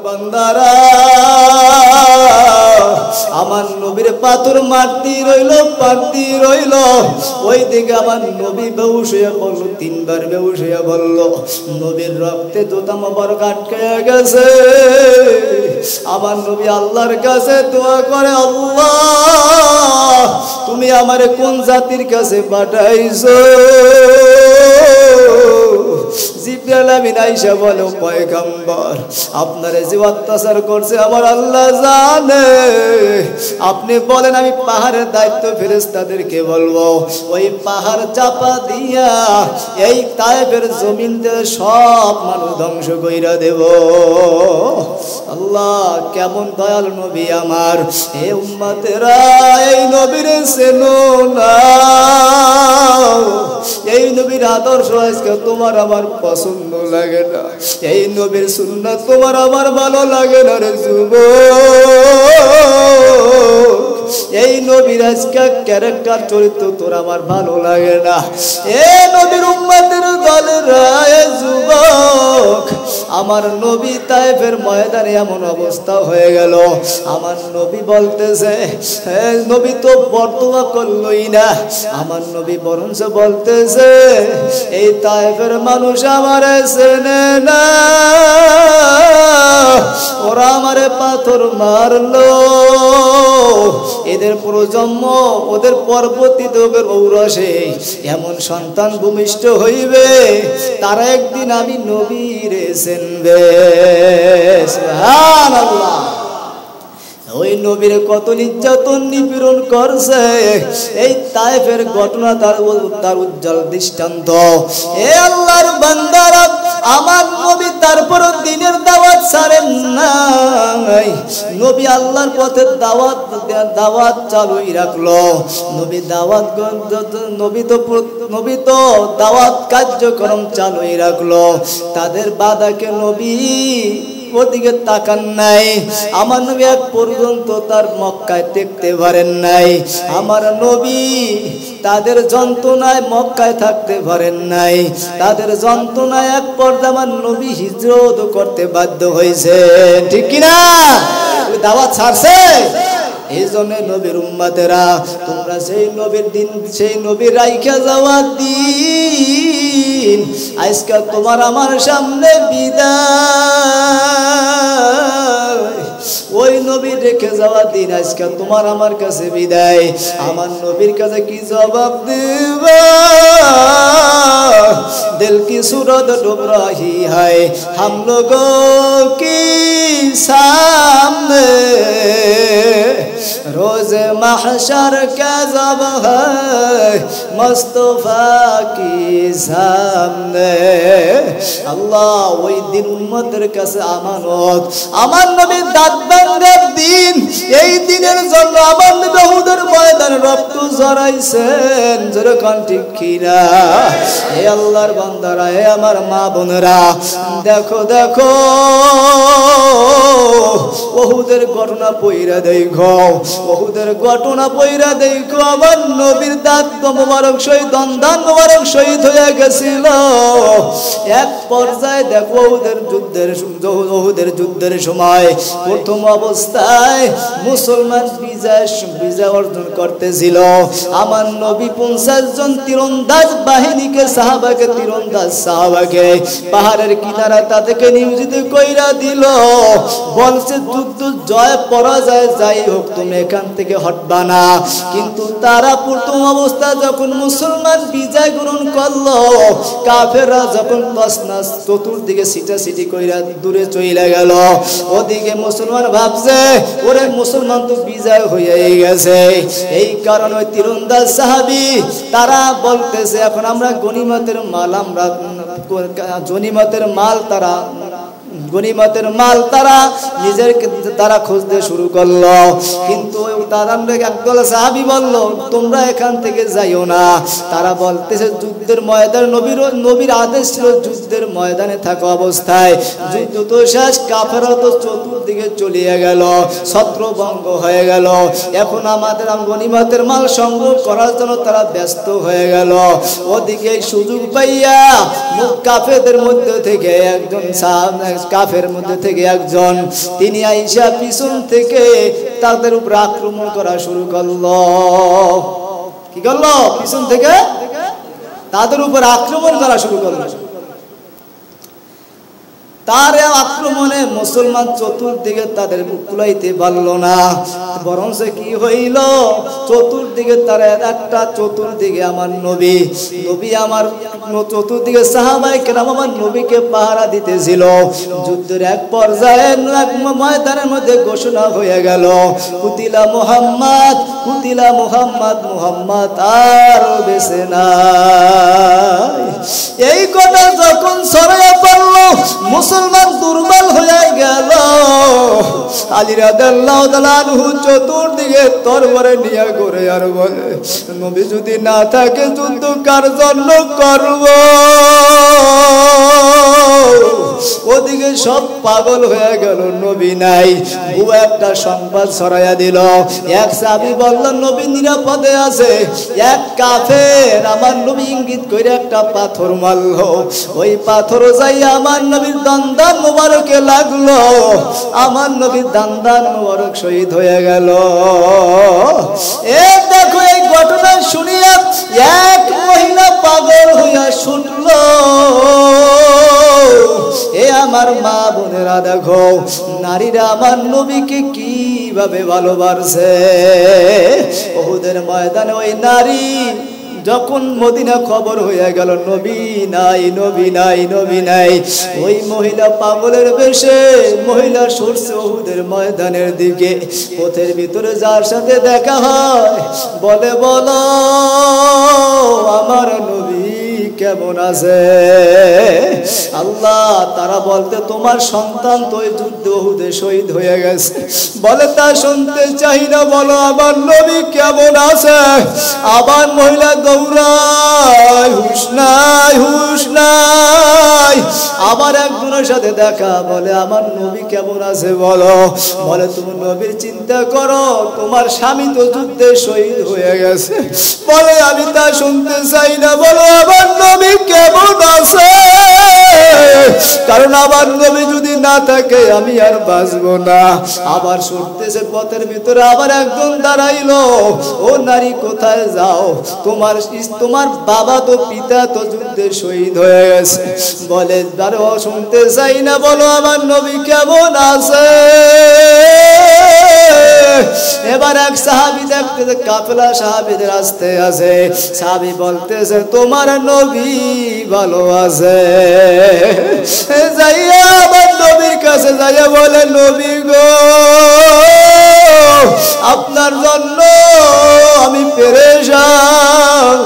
বান্দারা আমার নবীর পাথর মারতি রইল ওই দিকে আমার নবী বেহুশ হয়ে পড়ল, তিনবার বেহুশ হয়ে বলল। নবীর রক্তে জুতা মোবারক আটকে গেছে। আমার নবী আল্লাহর কাছে দোয়া করে, আল্লাহ তুমি আমারে কোন জাতির কাছে পাঠাইছো? জিবরাইল আমিন আয়েশা বলে, পয়গম্বর আপনারে যে অত্যাচার করছে আমার আল্লাহ জানে। আপনি বলেন আমি পাহাড়ের দায়িত্ব ফেরেশতাদেরকে বলবো, ওই পাহাড় চাপা দিয়া এই তায়েফের জমিনতে সব মানুষ ধ্বংস কইরা দেব। আল্লাহ কেমন দয়াল নবী আমার। হে উম্মতেরা এই নবীর চেনো না, এই নবীর আদর্শ আজকে তোমার আমার পছন্দ লাগে না, এই নবীর সুন্নাত তোমার আমার ভালো লাগে না রে যুবক। এই নবীর আজকে ক্যারেক্টার চরিত্র তোর আমার ভালো লাগে না। এ নবীর উম্মতের দলেরা এ যুবক, আমার নবী তায়েফের ময়দানে এমন অবস্থা হয়ে গেল। আমার নবী বলতেছে, নবী তো বর্তমান করলই না, আমার নবী বরঞ্চ বলতেছে এই তায়েফের মানুষ আমারে চেনে না, ওরা আমারে পাথর মারলো, এদের প্রজন্ম ওদের পরবর্তীতে ওদের ঔরসে এমন সন্তান ভূমিষ্ঠ হইবে, তারা একদিন আমি নবীরে চিনবে। সুবহানাল্লাহ। ওই নবীর কত নির্যাতন নিপীড়ন করছে, এই তায়েফের ঘটনা তার উজ্জ্বল দৃষ্টান্ত। এ আল্লাহর বান্দারা, আমার নবী তারপর দিনের দাওয়াত ছাড়েন নাই। নবী আল্লাহর পথে দাওয়াত চালুই রাখলো। নবী তো দাওয়াত কার্যক্রম চালুই রাখলো। তাদের বাধাকে নবী ওদিকে তাকান নাই। আমার নবী এক পর্যন্ত তার মক্কায় টেকতে পারেন নাই। আমার নবী তাদের যন্ত্রণায় মক্কায় থাকতে পারেন নাই। তাদের যন্ত্রণায় এক পর্যায়ে আমার নবী হিজরত করতে বাধ্য হয়েছে, ঠিক কিনা? দাওয়াত ছাড়ছে। এই জন্য নবীর উম্মতেরা, তোমরা সেই নবীর দিন, সেই নবীর রাইখা যাওয়া দিন আজকে তোমার আমার সামনে বিদায়। ওই নবী রেখে যাওয়া দিন আজকে তোমার আমার কাছে বিদায়। আমার নবীর কাছে কি জবাব দিবা? दिल की सूरत डूब रही है हम लोगों की सामने, रोज महशर का जब है मुस्तफा की सामने। আল্লাহ ওই দিন উম্মতের কাছে আমানত, আমার নবীর দাঁত ভাঙার দিন। এই দিনের জন্য আমার নবী উহুদের ময়দানে রক্ত ঝরাইছেন, যেরকম ঠিক কিনা? হে আল্লাহর বান্দারা, হে আমার মা বোনেরা, দেখো দেখো উহুদের ঘটনা পইরা দেখো, উহুদের ঘটনা পইরা দেখো। আমার নবীর দাঁত মোবারক শহীদ, দন্দান মোবারক শহীদ হয়ে গেছিল। এক পর্যায়ে দেখো উহুদের যুদ্ধের সময় প্রথম অবস্থায় মুসলমান বিজয় অর্জন করতেছিল। আমার নবী 50 জন তীরন্দাজ বাহিনীকে, সাহাবাকে পাহাড়ের কিনারায় তাদেরকে নিয়োজিত কইরা দিল। বলছে যুদ্ধ জয় পরাজয় যাই হোক তুমি এখান থেকে হটবা না। কিন্তু তারা প্রথম অবস্থা যখন মুসলমান বিজয় গ্রহণ করলো, কাফেররা যখন তসনাস চতুর্দিকে সিটাসিটি কইরা দূরে চলে গেল, ওদিকে মুসলমান ভাবছে ওরে মুসলমান তো বিজয় হয়ে গেছে। এই কারণে ওই তীরন্দাজ সাহাবী তারা বলতেছে এখন আমরা গনিমতের তারা তারা খুঁজতে শুরু করলো। কিন্তু একদল সাহাবী বলল তোমরা এখান থেকে যাইও না। তারা বলতেছে যুদ্ধের ময়দানে নবীর আদেশ ছিল যুদ্ধের ময়দানে থাকা অবস্থায়। যুদ্ধ তো শেষ, কাফেররা তো চতুর্দিকে চলিয়ে গেল, ছত্রভঙ্গ হয়ে গেল। এখন আমাদের গনিমতের মাল সংগ্রহ করার জন্য তারা ব্যস্ত হয়ে গেল। ওদিকে সুযোগ পাইয়া কাফেরদের মধ্যে থেকে একজন কাফের মধ্যে থেকে একজন, তিনি আইসা পিছন থেকে তাদের উপর আক্রমণ করা শুরু করলো। কি করলো? পিছন থেকে তাদের উপর আক্রমণ করা শুরু করলো। তার আক্রমণে মুসলমান চতুর্দিকে তাদের কুলাইতে পারল না, বরং কি হইল, চতুর্দিকে তারা একটা, চতুর্দিকে আমার নবী আমার চতুর্দিকে সাহাবায়ে কেরাম আমার নবীকে পাহারা দিতেছিল। যুদ্ধের এক পর্যায়ে ময়দানের মধ্যে ঘোষণা হয়ে গেল, কুতিলা মুহাম্মদ, কুতিলা মুহাম্মদ, মুহাম্মদ আর বেঁচে নাই। এই কথা যখন ছড়িয়ে পড়ল, মুসলমান দুর্বল হয়ে গেল। আলী রাদিয়াল্লাহু তাআলা আনহু চতুর্দিকে তরবারে নিয়ে ঘুরে আর বলে, নবী যদি না থাকে যুদ্ধ কার জন্য করব? ওদিকে সব পাগল হয়ে গেল, নবী নাই। বুয়া একটা সংবাদ ছড়াইয়া দিল। এক সাহাবী বলল, নবী নিরাপদে আছে। এক কাফের আমার নবী ইঙ্গিত করে একটা পাথর মারল। ওই পাথর যাই আমার নবীর দন্দান মোবারকে লাগলো। আমার নবীর দন্দান মোবারক শহীদ হয়ে গেল। এই দেখো, এই ঘটনা শুনিয়া এক মহিলা পাগল হইয়া ছুটল। এ আমার মা বোনেরা, দেখো নারীরা আমার নবীকে কিভাবে ভালোবাসে। উহুদের ময়দানে ওই নারী যখন মদিনা খবর হয়ে গেল নবী নাই, নবী নাই, নবী নাই, ওই মহিলা পাগলের বেশে মহিলা সরছে উহুদের ময়দানের দিকে। পথের ভিতরে যার সাথে দেখা হয় বলে, বলো আমার নবী কেমন আছে? আল্লাহ, তারা বলতে তোমার সন্তান তো ওই যুদ্ধ উহুদে শহীদ হয়ে গেছে। বলে তা শুনতে চাই না, বলো আমার নবী কেমন আছে? আবার মহিলা দৌড়ায়, হুশ নাই, হুশ নাই। আবার একজনের সাথে দেখা, বলে আমার নবী কেমন আছে বলো। বলে তুমি নবীর চিন্তা করো, তোমার স্বামী তো যুদ্ধে শহীদ হয়ে গেছে। বলে আমি তা শুনতে চাই না, বলো আমার নবী কেমন আছে? কারণ আমার নবী যদি না থাকে আমি আর বাঁচবো না। আবার ছুটতেছে পথের ভিতরে, আবার একজন দাঁড়াইলো, ও নারী কোথায় যাও? তোমার বাবা তো পিতা তো যুদ্ধে শহীদ হয়ে গেছে। বলে দাঁড়ো, শুনতে চাই না, বলো আমার নবী কেমন আছে? এবার এক সাহাবী দেখতেছে কাফেলা সাহাবীদের আসতে আছে। সাহাবী বলতেছে তোমার নবী ভালো আছে। যাইয়া আমার নবীর কাছে যাইয়া বলে, নবী গো, আপনার জন্য আমি পেরেশান,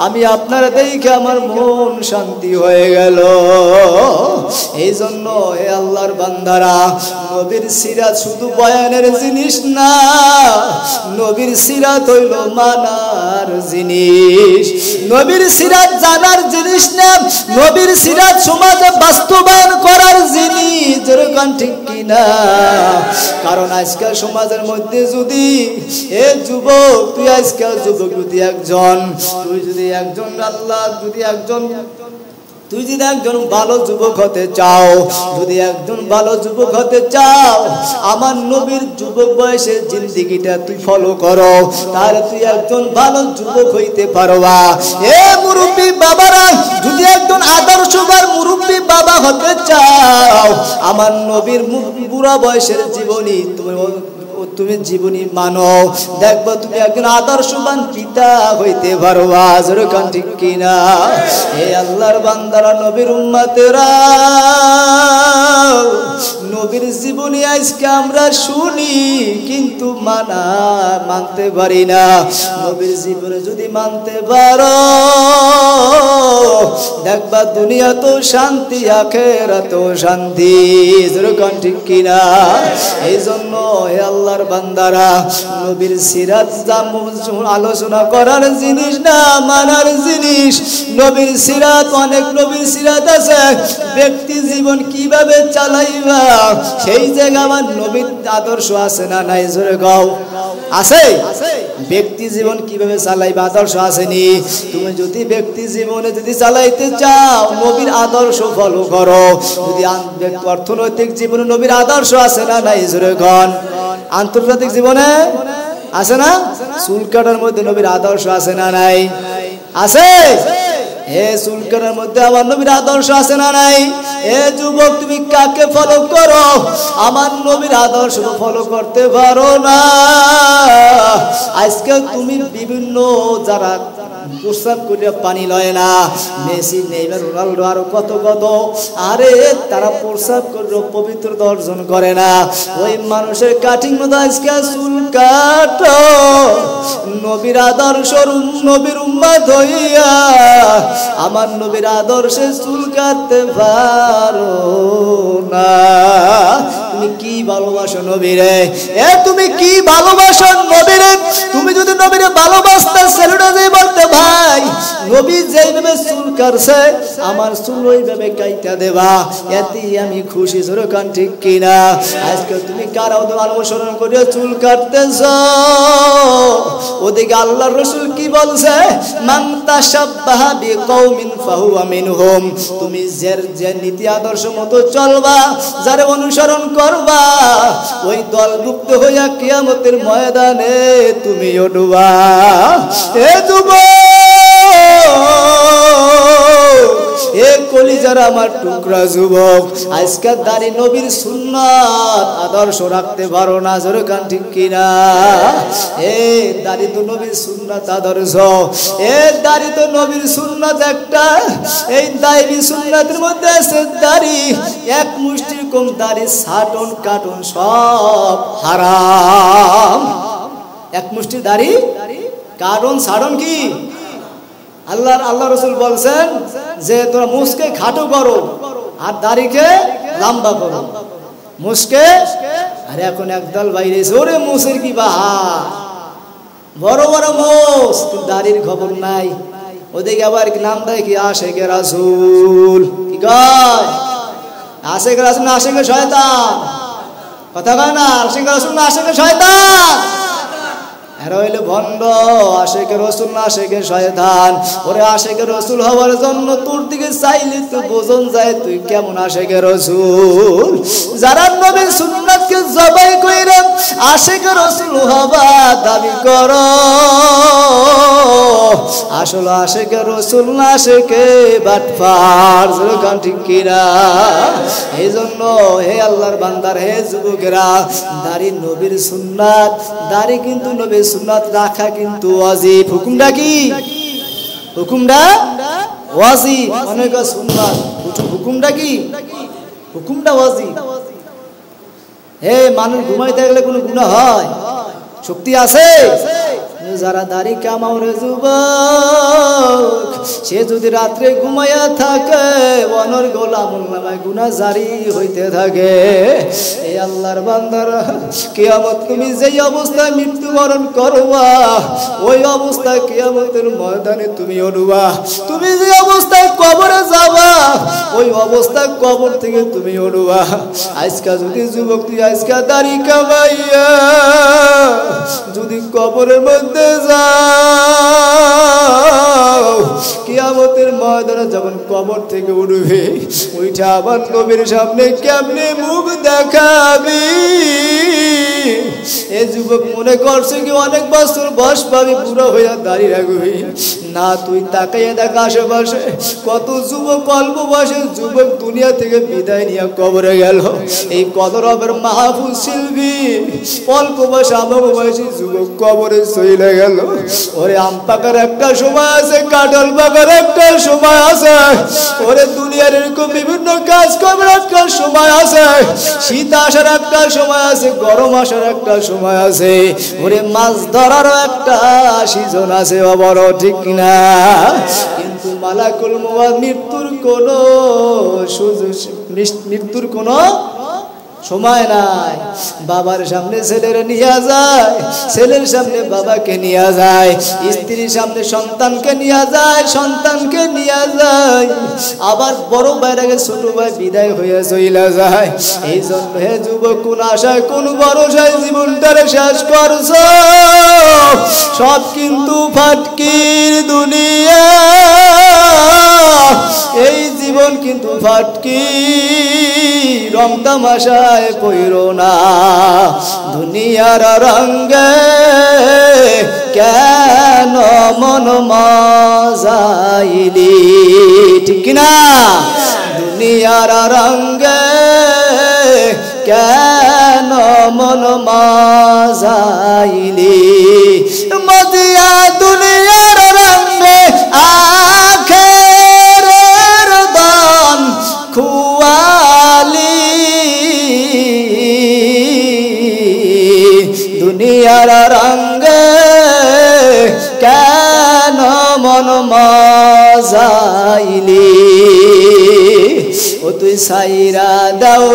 আমি আপনার দেখে আমার মন শান্তি হয়ে গেল। এই জন্য হে আল্লাহর বান্দারা, নবীর সিরাত শুধু বয়ানের জিনিস না, নবীর সিরাত হইল মানার জিনিস। নবীর সিরাত জানার জিনিস না, নবীর সিরাত সমাজে বাস্তবায়ন করার জিনিস। যেরকম ঠিক কিনা? কারণ আজকাল সমাজের মধ্যে যদি এ যুবক, তুই আজকাল যুবক যদি একজন, তুই যদি একজন আল্লাহ যদি একজন তুই যদি একজন ভালো যুবক হতে চাও, যদি একজন ভালো যুবক হতে চাও, আমার নবীর যুবক বয়সের জিন্দেগিটা তুই ফলো করো, তাহলে তুই একজন ভালো যুবক হইতে পারবা। এ মুরব্বী বাবারা, যদি একজন আদর্শবান মুরব্বী বাবা হতে চাও, আমার নবীর বুড়া বয়সের জীবনী তুমি জীবনী মানো, দেখবো তুমি একজন আদর্শবান পিতা হইতে পারবা। যেরকম ঠিক কিনা? হে আল্লাহর বান্দারা, নবীর উম্মতেরা, নবীর জীবনী আজকে আমরা শুনি কিন্তু মানতে পারি না। নবীর জীবনে যদি মানতে পারো, দেখবা দুনিয়া তো শান্তি, আখিরাত তো শান্তি। যেরকম ঠিক কিনা? এই জন্য হে আল্লাহর বান্দারা, নবীর সিরাত আলোচনা করার জিনিস না, মানার জিনিস। নবীর সিরাত, অনেক নবীর সিরাত আছে, ব্যক্তি জীবন কিভাবে চালাইবা সেই জায়গা আমার নবীর আদর্শ আছে না নাই? জোরে গাও, আছে? ব্যক্তি জীবন কিভাবে চালাইবা আদর্শ আসেনি? তুমি যদি ব্যক্তি জীবনে যদি চালাইতে চাও নবীর আদর্শ ফলো করো। যদি অর্থনৈতিক জীবনে নবীর আদর্শ আছে না নাই? জোরে গান। আন্তর্জাতিক জীবনে আছে না? চুল কাটার মধ্যে নবীর আদর্শ আছে না নাই? আছে। হে চুল কাটার মধ্যে আমার নবীর আদর্শ আছে না নাই? এ যুবক, তুমি কাকে ফলো করো? আমার নবীর আদর্শ ফলো করতে পারো না। আজকে তুমি বিভিন্ন যারা প্রস্তাব করিয়া পানি লয় না, মেসি, নেইমার, রোনাল্ডো আরো কত কত, আরে তারা প্রস্তাব করে পবিত্রতা অর্জন করে না। ওই মানুষের কাটিং মতো আজকে চুল কাটো। নবীর আদর্শ, নবীর উম্মত হইয়া আমার নবীর আদর্শে চুল কাটতে পারো না। তুমি কি ভালোবাসো নবীরে? তুমি কি ভালোবাসো নবীরে? তুমি যদি নবীরে ভালোবাসতে সেলুটা দিয়ে বলতে, ভাই নবী যেইভাবে চুল কাটছে আমার চুল ওইভাবে কাইটা দেবা, এতেই আমি খুশি। জোরে কান ঠিক কিনা? আজকে তুমি কার অনুসরণ করিয়া চুল কাটতেছ? ওদিকে আল্লাহর রাসূল কি বলছে? মান তাশাব্বাহা বিকওমিন ফাহুয়া মিনহুম। তুমি যে নীতি আদর্শ মতো চলবা, যারে অনুসরণ করবা, ওই দলভুক্ত হইয়া কিয়ামতের ময়দানে তুমি উঠবা। এ এ কলিজার আমার টুকরা যুবক, আজকে দাড়ি নবীর সুন্নাত আদর্শ রাখতে পারো না। জোরে কান ঠিক কিনা? দাড়ি তো নবীর সুন্নাত আদর্শ, দাড়ি তো নবীর সুন্নাত একটা। এই দাড়ি সুন্নাতের মধ্যে আছে দাড়ি, এক মুষ্টির কম দাড়ি ছাটন কাটন সব হারাম। এক মুষ্টি দাড়ি কাটন ছাড়ন কি আল্লাহ রাসূল বলছেন যে তোমরা মুছকে খাটো করো আর দাড়িকে লম্বা করো। মুছকে, আরে এখন একদল বাইরে ওরে মুছের কি বাহা, বড় বড় মুছ, দাড়ির খবর নাই। ওদিকে আবার নাম দেয় কি আশেকে রাসূল। কি কয়? আশেকে রাসূল না আশেকে শয়তান? কথা কয় না? আশেকে রাসূল না আশেকে শয়তান? এরা হইলে ভণ্ড। আশেকে রাসূল না আশেকে শয়তান। ওরে আশেকে রাসূল হওয়ার জন্য তোর দিকে চাইলে তো বোঝন যায় তুই কেমন আশেকে রাসূল। যারা নবীর সুন্নাতকে জবাই কইরা আশেকে রাসূল হবা দাবি করো, আসলে আশেকে রাসূল না আশেকে বাটপার। জোরে গান ঠিক কিনা? এই জন্য হে আল্লাহর বান্দার, হে যুবকেরা, দাড়ি নবীর সুন্নাত, দাড়ি কিন্তু নবীর সুন্নাত রাখা কিন্তু ওয়াজিব। হুকুমটা কি? হুকুমটা ওয়াজিব, অনেক সুন্নাত। হুকুমটা কি? হুকুমটা ওয়াজিব। হে মানুষ ঘুমাইতে গেলে কোনো গুনাহ হয়? শক্তি আছে? যারা দাড়ি কামাও রে যুবক, সে যদি রাত্রে ঘুমাইয়া থাকে অনর গোলামুল নামায় গুনাহ জারি হইতে থাকে। এই আল্লাহর বান্দারা, কিয়ামত তুমি যেই অবস্থায় মৃত্যুবরণ করবা ওই অবস্থায় কিয়ামতের ময়দানে তুমি উঠবা। তুমি যে অবস্থায় কবরে যাবা ওই অবস্থায় কবর থেকে তুমি উঠবা। আজকে যদি যুবক তুই আজকে দাড়ি কামাইয়া যদি কবরের মধ্যে যাও, কিয়ামতের ময়দানে যখন কবর থেকে উঠবে ওইটা আবার নবীর সামনে কেমনে মুখ দেখাবি? এই যুবক মনে করছে কি অনেক বছর বয়স পাবি, বুড়ো হইয়া দাঁড়িয়ে রাখবি না। তুই তাকাইয়া দেখ আশেপাশে কত যুবক, অল্প বয়সের যুবক দুনিয়া থেকে বিদায় নিয়ে কবরে গেল। এই কত রবের মাহফুজ শিল্পী অল্প বয়সে, আমার বয়সী যুবক কবরে চলে গেল। ওরে আম পাকার একটা সময় আছে, কাঁঠাল পাকার একটা সময় আছে, ওরে দুনিয়ার এরকম বিভিন্ন কাজ করার একটা সময় আছে, শীত আসার একটা সময় আছে, গরম আসার একটা সময় আছে, ওরে মাছ ধরারও একটা সিজন আছে। বড় ঠিক না? কিন্তু মালাকুল মউত মৃত্যুর কোনো সময় নাই। বাবার সামনে ছেলেরা নিয়ে যায়, ছেলের সামনে বাবাকে নিয়ে যায়, স্ত্রীর সামনে সন্তানকে নিয়ে যায়, সন্তানকে নিয়ে যায়, আবার বড় ভাইরাকে ছোট ভাই বিদায় হয়ে চলে যায়। এই জন্য হে যুবক, কোন আশায় কোন ভরসায় জীবনটারে শেষ করছো? সব কিন্তু ফাটকির দুনিয়া, এই জীবন কিন্তু ফাটকি, রং তামাশায় পইরো না দুনিয়ার রঙে, কেন মন মজাইলি, ঠিক না? দুনিয়ার রঙে কেন মন মজাইলি, মদিয়া দুনিয়ার রঙে আখেরের দান খুয়ালি, দুনিয়ার রঙে কেন মন মজাইলি, ও তুই সাইরা দাও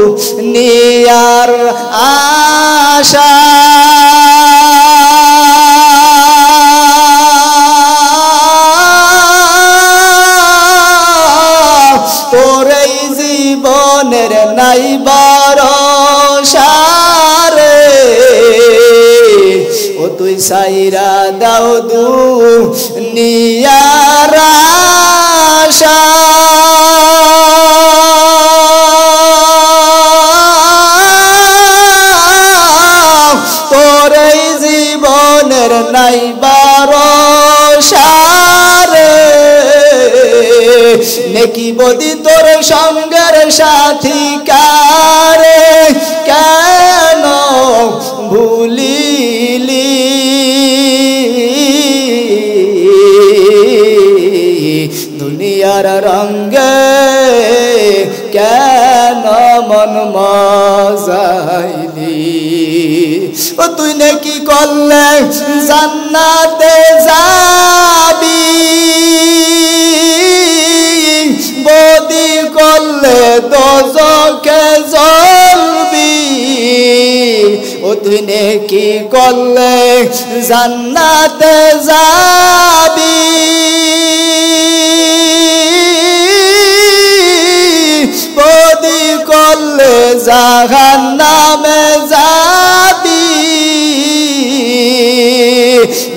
দুনিয়ার আশা, তোর এই জীবনের নাই ভরসা রে, ও তুই সাইরা দাও দুনিয়ার আশা, তোর এই জীবনের নাই ভরসা রে, নেকি বদি তোর সঙ্গের সাথী কারে কেন ভুলিলি, দুনিয়ার রঙে কেন মন মজাইলি, ও তুই নেকি করলে জান্নাতে যাবি, বদি করলে দোজখে জ্বলবি, ও তুই নেকি করলে জান্নাতে যাবি, বদি করলে জাহান্নামে যাবি,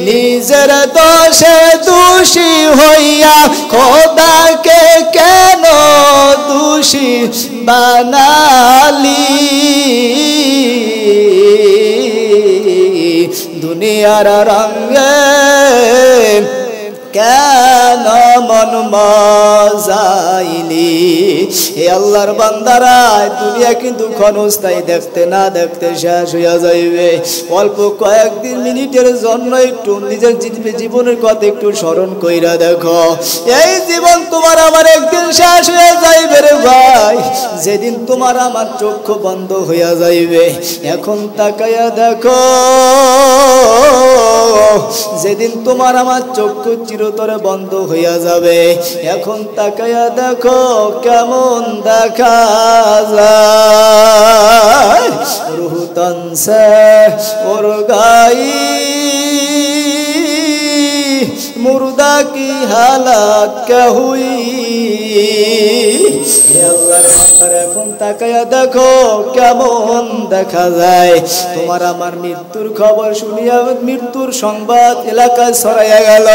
নিজের দোষে দোষী হইয়া খোদাকে কেন দোষী বানালি, দুনিয়ার রঙে কেন মন মজাইলি, হে আল্লাহর বান্দারা, দুনিয়া কিন্তু ক্ষণস্থায়ী, দেখতে না দেখতে শেষ হইয়া যাইবে। অল্প কয়েকদিন মিনিটের জন্য একটু নিজের জীবনের কথা একটু স্মরণ কইরা দেখো, এই জীবন তোমার আমার একদিন শেষ হয়ে যাইবে রে ভাই, যেদিন তোমার আমার চক্ষু বন্ধ হইয়া যাইবে। এখন তাকাইয়া দেখো, যেদিন তোমার আমার চক্ষু চিরতরে বন্ধ হইয়া যাবে, এখন তাকাইয়া দেখো কেমন দেখা যায়। রূহ তন সে ওর গাই মুর্দা কি হালাত কে হুই, এখন তাকাইয়া দেখো কেমন দেখা যায়। তোমার আমার মৃত্যুর খবর শুনিয়া মৃত্যুর সংবাদ এলাকায় ছড়াইয়া গেল।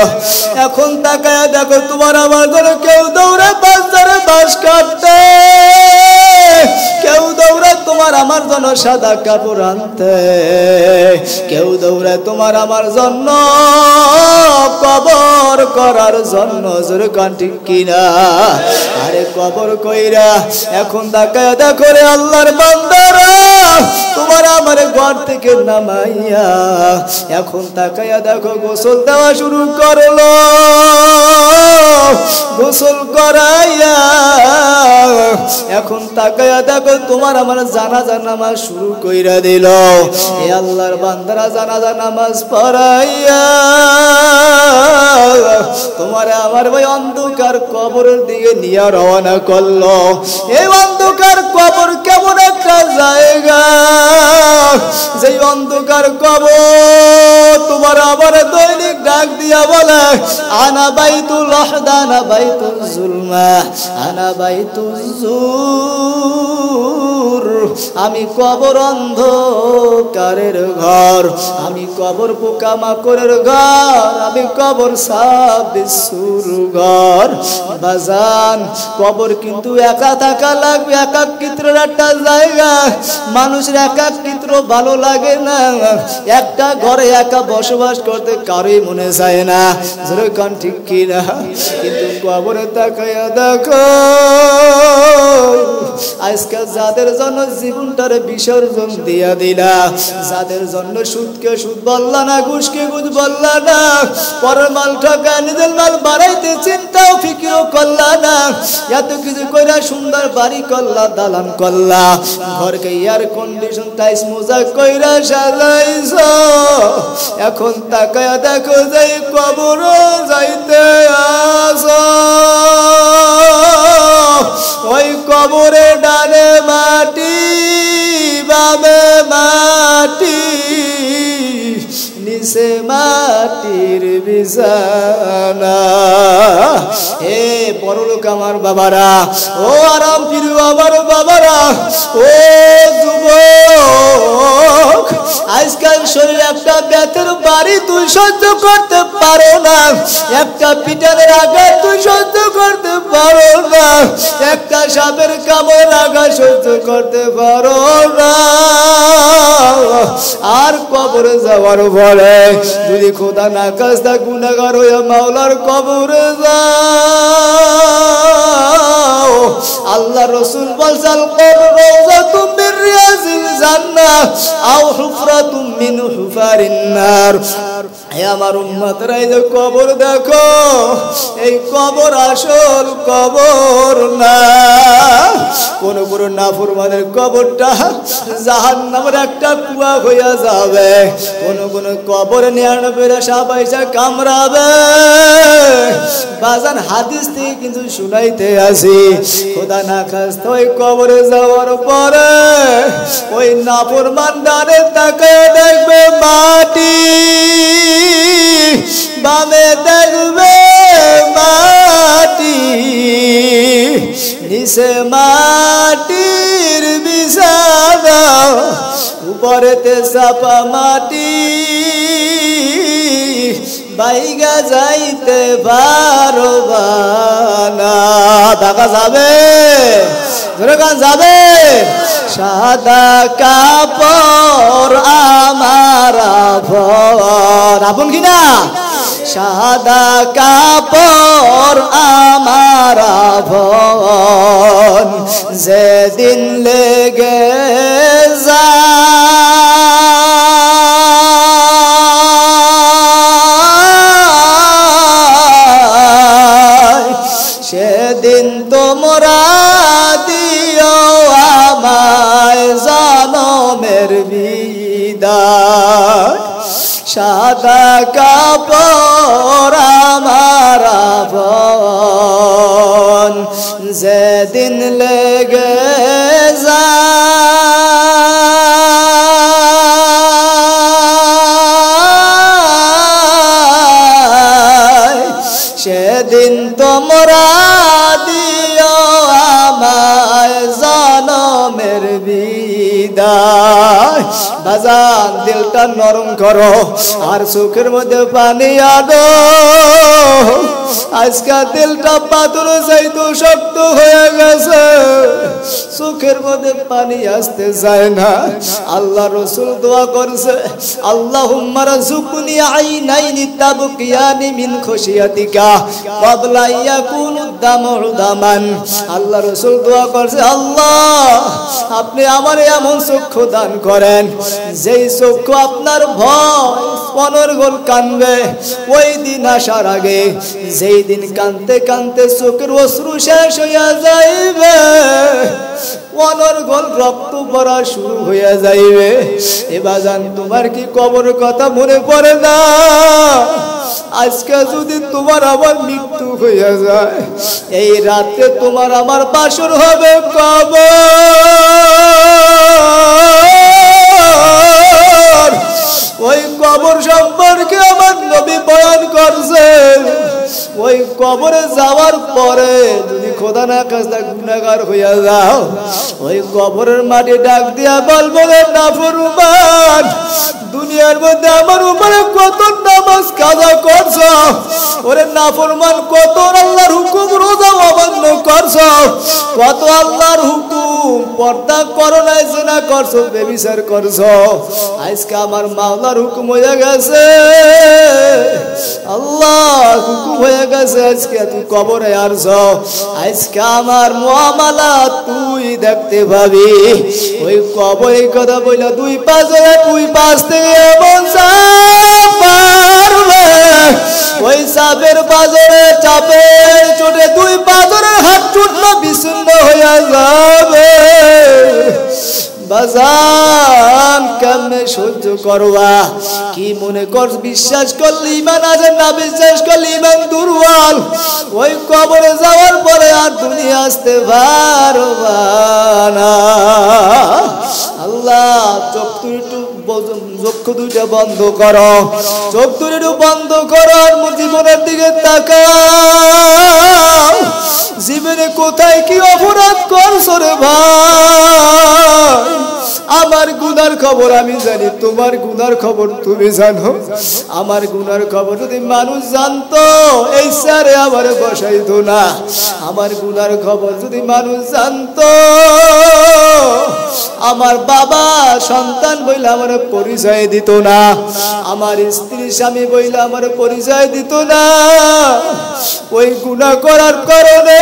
এখন তাকাইয়া দেখো তোমার আমার ঘরে কেউ দৌড়ে বাজারে বাস কাটতে, কেউ দৌড়ে তোমার আমার জন্য সাদা কাপড় আনতে, কেউ দৌড়ে তোমার আমার জন্য কবর করার জন্য, জোরে কান ঠিক কিনা? আরে কবর কইরা এখন তাকায় দেখো রে আল্লাহর বান্দারা, তোমার আমার ঘর থেকে নামাইয়া এখন তাকাইয়া দেখো গোসল দেওয়া শুরু করলো। গোসল করাইয়া এখন তাকাইয়া দেখো তোমার আমার জানাজা নামাজ শুরু কইরা দিল। এ আল্লাহর বান্দারা জানাজা নামাজ পড়াইয়া তোমার আমার ভাই অন্ধকার কবরের দিকে নিয়ে রওনা করলো। এই অন্ধকার কবর কেমন একটা জায়গা, যে অন্ধকার কবর তোমার আমার দৈনিক ডাক দিয়া বলে আনা বাইতুল ওয়াহদা আনা বাইতুল জুলমা আনা বাইতুল জুর। আমি কবর অন্ধকারের ঘর, আমি কবর পোকামাকড়ের ঘর, আমি কবর সাপ বিচ্ছুর ঘর। বাজান কবর কিন্তু একা থাকা লাগবে, একাকিত্বের একটা জায়গা। মানুষের একাকিত্ব ভালো লাগে না, একটা ঘরে একা বসবাস করতে কারোই মনে চায় না, যেরকম ঠিক কিনা। কিন্তু কবরে তাকাইয়া দেখো আজকাল যাদের জন্য জীবনটার বিসর্জন দিয়া দিলা, যাদের জন্য সুদকে সুদ বললা না, ঘুষকে ঘুষ বললা না, পরের মাল ঠকা নিজের মাল বাড়াইতে চিন্তাও ফিকিরও করলা না, এত কিছু কইরা সুন্দর বাড়ি করলা, দালান করলা, ঘরকে এয়ার কন্ডিশন টাইস মোজা কইরা সাজাইছ। এখন তাকায়া দেখো যাই কবর যাইতে আসো, ওই কবরে ডানে মাটি বামে মাটি, নিচে মাটির বিছানা। হে পরলোক আমার বাবারা, ও আরাম প্রিয় আমার বাবারা, ও যুবক, আজকাল শরীরে একটা ব্যথার বাড়ি তুই সহ্য করতে পারো না, একটা পিটারের আঘাত তুই সহ্য করতে পারো না, একটা সাপের কামড়ের আঘাত সহ্য করতে পারো না। আর কবরে যাওয়ার পরে যদি খোদা না কাজটা গুনাহগার হইয়া মাওলার কবরে যাও, আল্লাহ রাসূল বলছেন কবর রাওযাতুম মিন রিয়াজিল জান্নাহ আও হুফরাতুম মিন হুফারিন নার। হে আমার উম্মতরা, এই যে কবর দেখো, এই কবর আসল কবর না। কোন কোন নাফরমানের কবরটা জাহান্নামের একটা কুয়া হইয়া যাবে, কোন কোন কবর 99 সাপ আইসা কামড়াবে। বাজান হাদিস থেকে কিন্তু শুনাইতে আসি, খোদা না খাস্তা ওই কবরে যাওয়ার পরে ওই নাফরমান ডানে তাকায় দেখবে মাটি, বামে দেখবে মাটি, নিচে মাটির বিছানা, উপরেতে চাপা মাটি, বাইগা যাইতে পারবা না। দেখা যাবে, যাবে সাদা কাপড় আমার আপন, আপন কিনা? সাদা কাপড় আমার আপন, যেদিন লেগে যায় সেদিন তোমরা দিও আমায় জনমের বিদায়। সাদা কাপড় আমার আপন, যেদিন লেগে যায় সেদিন তোমরা দিও আমায় জনমের বিদায়। বাজান দিলটা নরম করো আর চোখের মধ্যে পানি আনো। আজকে দিলটা পাথর যাইতো শক্ত হয়ে গেছে, চোখের মধ্যে পানি আসতে যায় না। আল্লাহ রাসূল দোয়া করছে, আল্লাহুম্মা রাযুকনি আইনাইনি তাবকিয়ানি মিন খুশিয়াতিকা ক্বাবলা ইয়াকুনু দামু দামান। আল্লাহ রাসূল দোয়া করছে, আল্লাহ আপনি আমারে এমন চক্ষু দান করেন যেই চক্ষু আপনার ভয় অনর্গল কানবে। ওই দিন আসার আগে, যেই দিন কানতে কানতে চোখের অশ্রু শেষ হইয়া যাইবে, অনর্গল রক্ত পড়া শুরু হইয়া যাইবে। এবার জান তোমার কি কবর কথা মনে পড়ে না? আজকে যদি তোমার আমার মৃত্যু হইয়া যায়, এই রাতে তোমার আমার বাসর হবে কবর। ওই কবর সম্পর্কে আমার নবী বয়ান করছেন, ওই কবরে যাওয়ার পরে যদি খোদা না খাস্তা গুনাহগার হইয়া যাও, ওই কবরের মাটি ডাক দিয়া বলবো, নাফরমান দুনিয়ার মধ্যে আমার উপরে কত নামাজ কাজা করছ, ওরে নাফরমান কত আল্লাহর হুকুম রোজা অমান্য করছ, কত আল্লাহর হুকুম পর্দা করো নাই, জিনা করছো, ব্যভিচার করছো। আজকে আমার মাওলার হুকুম হয়ে গেছে, আল্লাহ হুকুম হয়ে গেছে, আজকে তুই কবরে আসছ। আজকে আমার মুআমালা তুই দেখতে পাবি। ওই কবরে কথা বইলা দুই পাশ থেকে এমন সাপ মারবে, ওই সাপের বাজারে চাপের চোটে দুই পাজরের হাত চূর্ণ বিচ্ছিন্ন হইয়া যাবে। বাজান কেমনে সহ্য করবা? কি মনে কর বিশ্বাস করলে ইমান আছে, না বিশ্বাস করলে ইমান দুর্বল। ওই কবরে যাওয়ার পরে আর দুনিয়া আসতে পারবা না। আল্লাহ চক্ষু দুইটা বন্ধ করো, চোখ দুটো বন্ধ করো, আর জীবনের দিকে তাকাও। জীবনে কোথায় কি অপরাধ করছো রে ভাই? আমার গুনার খবর আমি জানি, তোমার গুনার খবর তুমি জানো। আমার গুনার খবর যদি মানুষ জানতো, এই স্যারে আমার বসাইতো না। আমার গুনার খবর যদি মানুষ জানতো, আমার বাবা সন্তান বইলে আমার পরিচয় দিত না, আমার স্ত্রী স্বামী বইলে আমার পরিচয় দিত না। ওই গুনাহ করার কারণে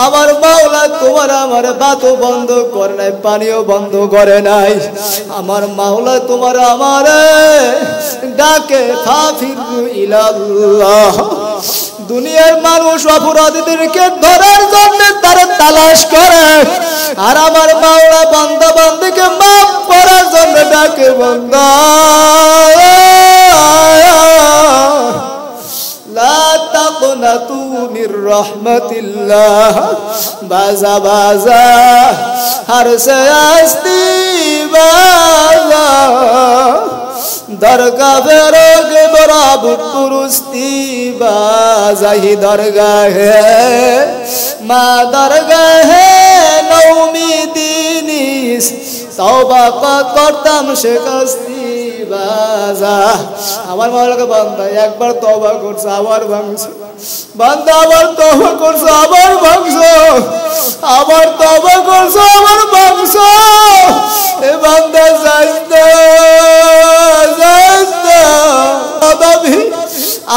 আমার মাওলা তোমার আমার বাতও বন্ধ করে নাই, পানিও বন্ধ করে নাই। আমার মাওলা তোমার আমার ডাকে ফাফিরু ইলাল্লাহ। দুনিয়ার মানুষ অপরাধীদেরকে ধরার জন্য তারা তালাশ করে, আর আমার মাওলা বান্দা বান্দিকে মাফ করার জন্য ডাকে, বান্দা লা তাকনাতু মির রাহমাতিল্লাহ। বাজা বাজা হর সে আস্তি বাজা, দরগা বেরোগ বরাবর তুরস্তি বাজাহি দরগাহে মা দরগাহে নৌমি দিনিস তওবা করতাম সে কস্তি বাজা। আমার মাওলাকে বান্দা একবার তওবা করছে আবার ভাঙছে, বান্দা আবার তওবা করছে আবার ভাঙছে, আবার তওবা করছে আবার ভাঙছে। এ বান্দা যাইতা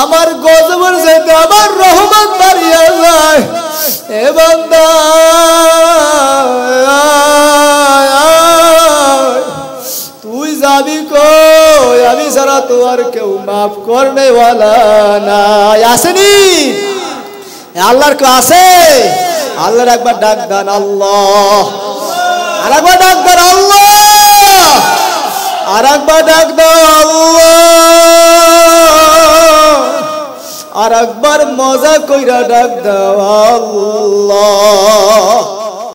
আমার গজবের যেতে আমার রহমত দাঁড়িয়ে যায়। এ বান্দা তুই যাবি কই? আমি ছাড়া তো আর কেউ মাফ করনে ওয়ালা নাই। আসেনি আল্লাহর কেউ আছে? আল্লাহর একবার ডাক দেন আল্লাহ, আর একবার ডাক দেন আল্লাহ, আর একবার ডাক দেন আল্লাহ, আর একবার মজা কইরা ডাক দাও আল্লাহ।